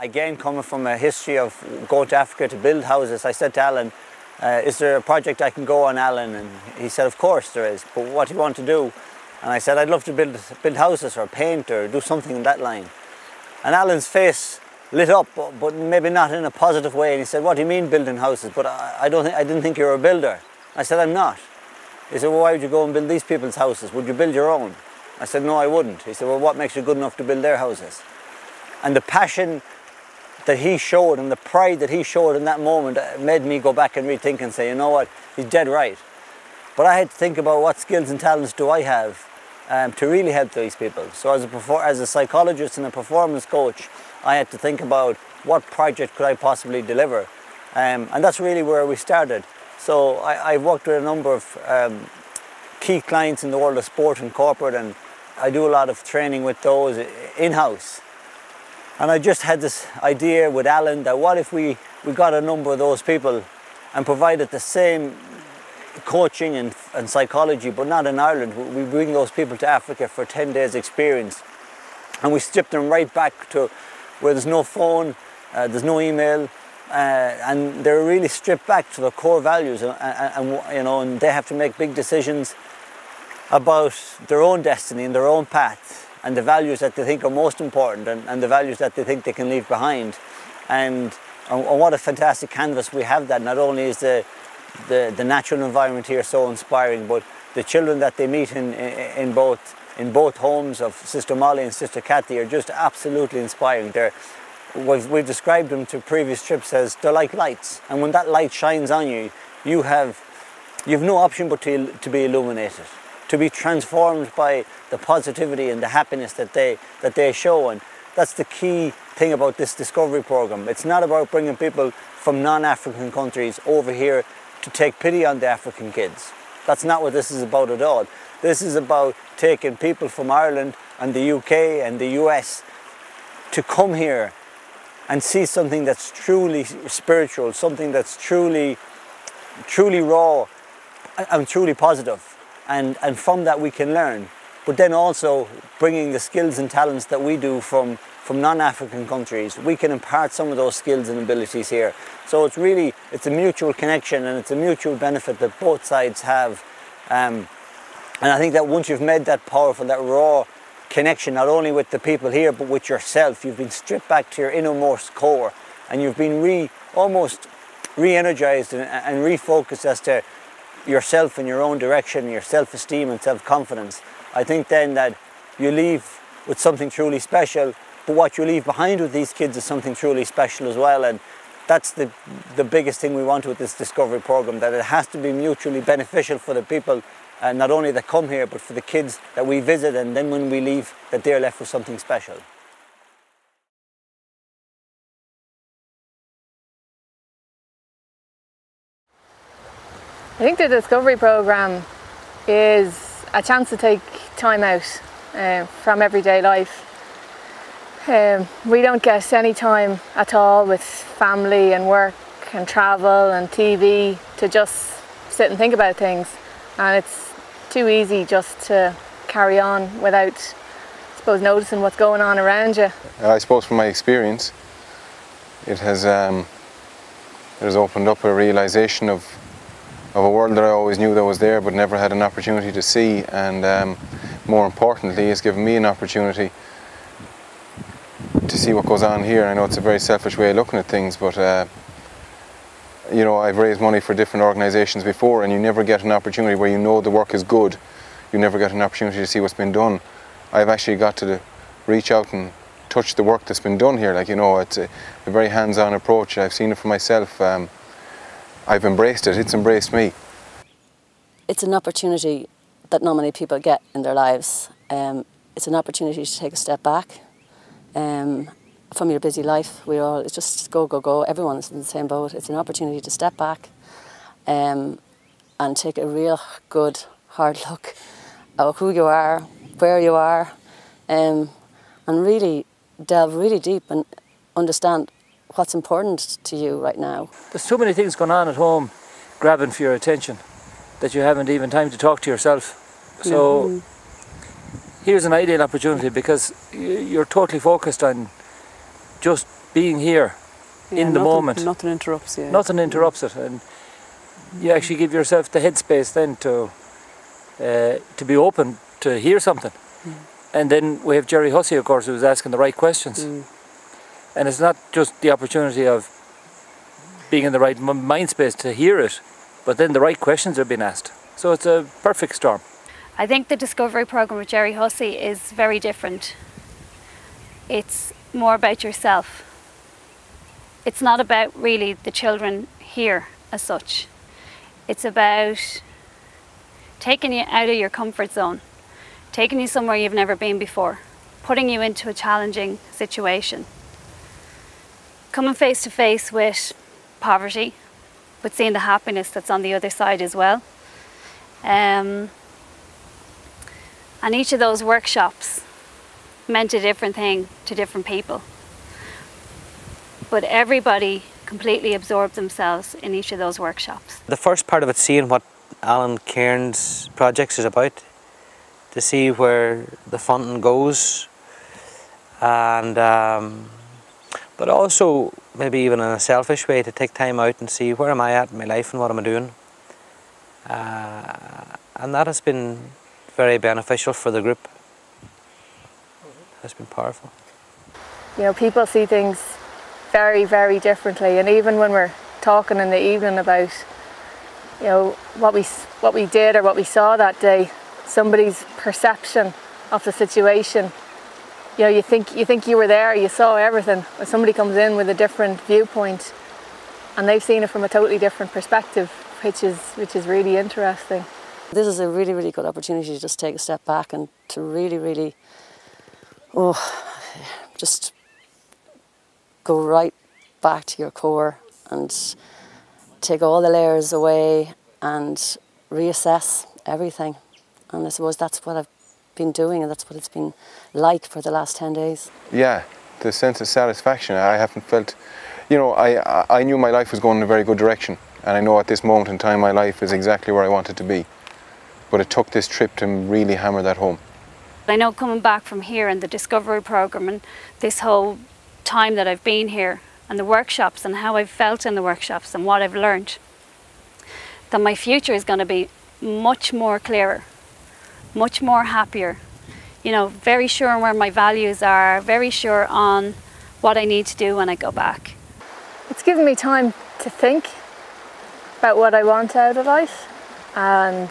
Again, coming from a history of going to Africa to build houses, I said to Alan, is there a project I can go on, Alan? And he said, of course there is, but what do you want to do? And I said, I'd love to build houses or paint or do something in that line. And Alan's face lit up, but maybe not in a positive way. And he said, what do you mean building houses? But I didn't think you were a builder. I said, I'm not. He said, well, why would you go and build these people's houses? Would you build your own? I said, no, I wouldn't. He said, well, what makes you good enough to build their houses? And the passion that he showed and the pride that he showed in that moment made me go back and rethink and say, you know what, he's dead right. But I had to think about what skills and talents do I have to really help these people. So as a psychologist and a performance coach, I had to think about what project could I possibly deliver. And that's really where we started. So I've worked with a number of key clients in the world of sport and corporate, and I do a lot of training with those in-house. And I just had this idea with Alan that what if we got a number of those people and provided the same coaching and psychology, but not in Ireland. We bring those people to Africa for 10 days experience, and we strip them right back to where there's no phone, there's no email, and they're really stripped back to their core values, and they have to make big decisions about their own destiny and their own path, and the values that they think are most important, and the values that they think they can leave behind. And what a fantastic canvas we have. That not only is the natural environment here so inspiring, but the children that they meet in both homes of Sister Molly and Sister Kathy are just absolutely inspiring. We've described them to previous trips as they're like lights, and when that light shines on you, you have no option but to be illuminated, to be transformed by the positivity and the happiness that they show. And that's the key thing about this discovery program. It's not about bringing people from non-African countries over here to take pity on the African kids. That's not what this is about at all. This is about taking people from Ireland and the UK and the US to come here and see something that's truly spiritual, something that's truly raw and truly positive. And from that we can learn. But then also bringing the skills and talents that we do from non-African countries, we can impart some of those skills and abilities here. So it's a mutual connection, and it's a mutual benefit that both sides have. And I think that once you've made that powerful, that raw connection, not only with the people here, but with yourself, you've been stripped back to your innermost core, and you've been almost re-energized and refocused as to yourself and your own direction, your self-esteem and self-confidence. I think then that you leave with something truly special, but what you leave behind with these kids is something truly special as well. And that's the biggest thing we want with this discovery program, that it has to be mutually beneficial for the people, not only that come here, but for the kids that we visit, and then when we leave, that they're left with something special. I think the Discovery Programme is a chance to take time out from everyday life. We don't get any time at all with family and work and travel and TV to just sit and think about things, and it's too easy just to carry on without, I suppose, noticing what's going on around you. I suppose from my experience, it has opened up a realisation of a world that I always knew that was there but never had an opportunity to see, and more importantly, it's given me an opportunity to see what goes on here. I know it's a very selfish way of looking at things, but you know, I've raised money for different organisations before, and you never get an opportunity where you know the work is good. You never get an opportunity to see what's been done. I've actually got to reach out and touch the work that's been done here. Like, you know, it's a very hands-on approach. I've seen it for myself. I've embraced it, it's embraced me. It's an opportunity that not many people get in their lives. It's an opportunity to take a step back from your busy life. It's just go, go, go. Everyone's in the same boat. It's an opportunity to step back and take a real good, hard look at who you are, where you are, and really delve really deep and understand what's important to you right now. There's so many things going on at home grabbing for your attention that you haven't even time to talk to yourself. So here's an ideal opportunity, because you're totally focused on just being here in the moment. Nothing interrupts you. Nothing interrupts it, and you actually give yourself the headspace then to be open to hear something. And then we have Jerry Hussey, of course, who's asking the right questions. And it's not just the opportunity of being in the right mind space to hear it, but then the right questions are being asked. So it's a perfect storm. I think the Discovery Programme with Jerry Hussey is very different. It's more about yourself. It's not about really the children here as such. It's about taking you out of your comfort zone, taking you somewhere you've never been before, putting you into a challenging situation. Coming face to face with poverty, but seeing the happiness that's on the other side as well. And each of those workshops meant a different thing to different people. But everybody completely absorbed themselves in each of those workshops. The first part of it, seeing what Alan Kerins' projects is about, to see where the funding goes, and but also maybe even in a selfish way to take time out and see where am I at in my life and what am I doing, and that has been very beneficial for the group. It has been powerful. You know, people see things very, very differently, and even when we're talking in the evening about, you know, what we did or what we saw that day, somebody's perception of the situation, you know, you think you were there, you saw everything, but somebody comes in with a different viewpoint and they've seen it from a totally different perspective, which is really interesting. This is a really, really good opportunity to just take a step back and to really, really, just go right back to your core and take all the layers away and reassess everything. And I suppose that's what I've been doing, and that's what it's been like for the last 10 days. Yeah, the sense of satisfaction. I haven't felt, you know, I knew my life was going in a very good direction, and I know at this moment in time my life is exactly where I want it to be. But it took this trip to really hammer that home. I know coming back from here and the Discovery Programme and this whole time that I've been here and the workshops and how I've felt in the workshops and what I've learned, that my future is going to be much more clearer, much more happier, you know, very sure on where my values are, very sure on what I need to do when I go back. It's given me time to think about what I want out of life and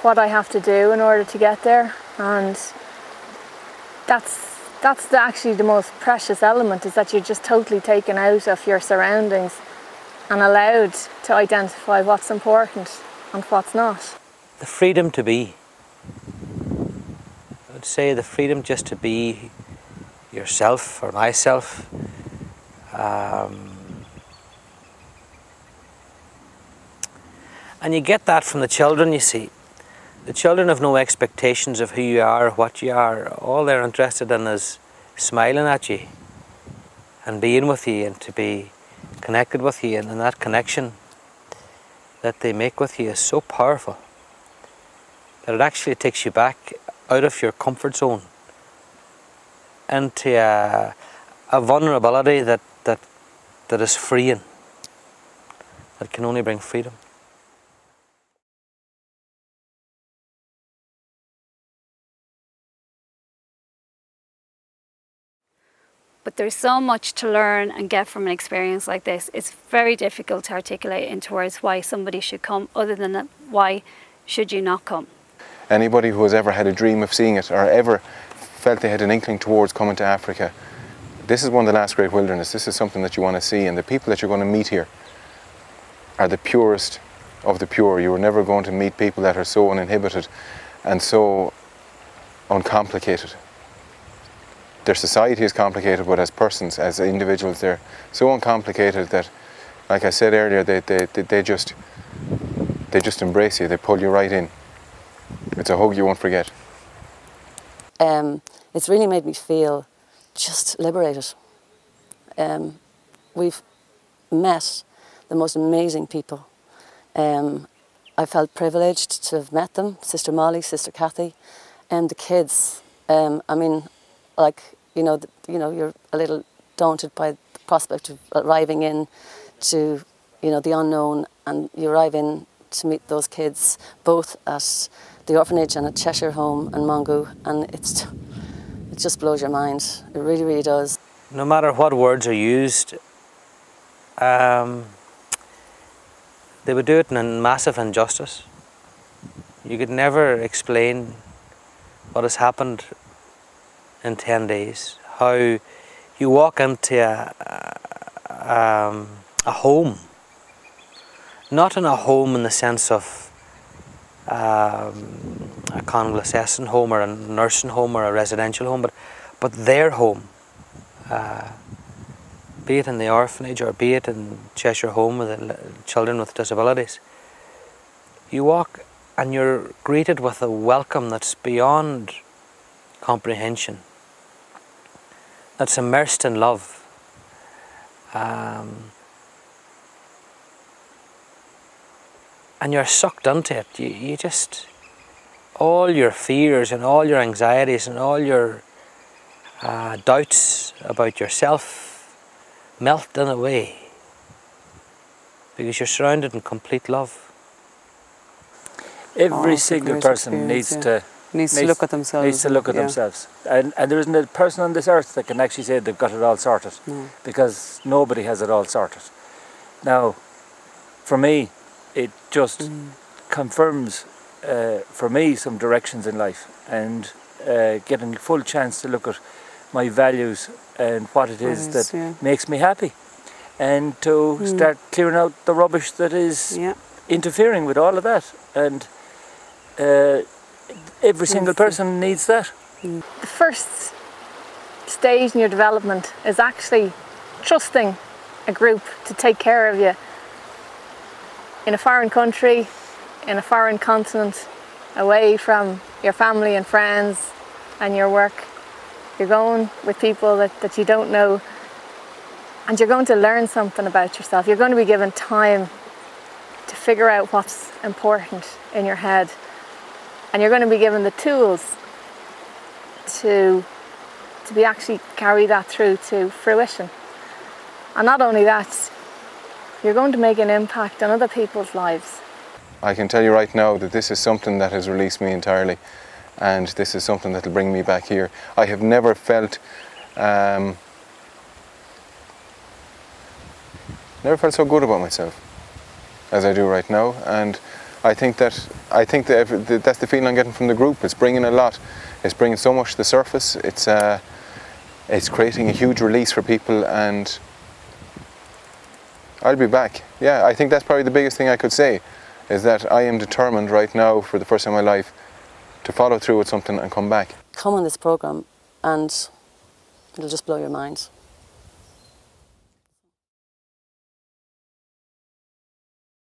what I have to do in order to get there, and that's actually the most precious element, is that you're just totally taken out of your surroundings and allowed to identify what's important and what's not. The freedom to be. I would say the freedom just to be yourself or myself. And you get that from the children, you see. The children have no expectations of who you are or what you are. All they're interested in is smiling at you and being with you and to be connected with you, and that connection that they make with you is so powerful that it actually takes you back out of your comfort zone into a vulnerability that is freeing, that can only bring freedom. But there's so much to learn and get from an experience like this. It's very difficult to articulate into words why somebody should come, other than why should you not come. Anybody who has ever had a dream of seeing it or ever felt they had an inkling towards coming to Africa, this is one of the last great wilderness. This is something that you want to see, and the people that you're going to meet here are the purest of the pure. You are never going to meet people that are so uninhibited and so uncomplicated. Their society is complicated, but as persons, as individuals, they're so uncomplicated that, like I said earlier, they just embrace you. They pull you right in. It's a hug you won't forget. It's really made me feel just liberated. We've met the most amazing people. I felt privileged to have met them, Sister Molly, Sister Kathy, and the kids. I mean, like, you're a little daunted by the prospect of arriving in to, the unknown, and you arrive in to meet those kids, both at the orphanage and at Cheshire Home and Mongo, and it just blows your mind. It really, really does. No matter what words are used, they would do it in a massive injustice. You could never explain what has happened in 10 days. How you walk into a home, not in a home in the sense of a convalescent home or a nursing home or a residential home, but their home, be it in the orphanage or be it in Cheshire Home with the children with disabilities. You walk and you're greeted with a welcome that's beyond comprehension, that's immersed in love. And you're sucked into it. You just, all your fears and all your anxieties and all your doubts about yourself melt in away because you're surrounded in complete love. Every single person needs to look at themselves. Needs to look at themselves. And there isn't a person on this earth that can actually say they've got it all sorted, because nobody has it all sorted. Now, for me, it just confirms for me some directions in life, and getting a full chance to look at my values and what it is that makes me happy, and to start clearing out the rubbish that is interfering with all of that. And every single person needs that. The first stage in your development is actually trusting a group to take care of you in a foreign country, in a foreign continent, away from your family and friends and your work. You're going with people that you don't know, and you're going to learn something about yourself. You're going to be given time to figure out what's important in your head, and you're going to be given the tools to be actually carry that through to fruition. And not only that, you're going to make an impact on other people's lives. I can tell you right now that this is something that has released me entirely, and this is something that will bring me back here. I have never felt so good about myself as I do right now, and I think that's the feeling I'm getting from the group. It's bringing a lot. It's bringing so much to the surface. It's creating a huge release for people, and I'll be back. Yeah, I think that's probably the biggest thing I could say, is that I am determined right now, for the first time in my life, to follow through with something and come back. Come on this programme and it'll just blow your mind.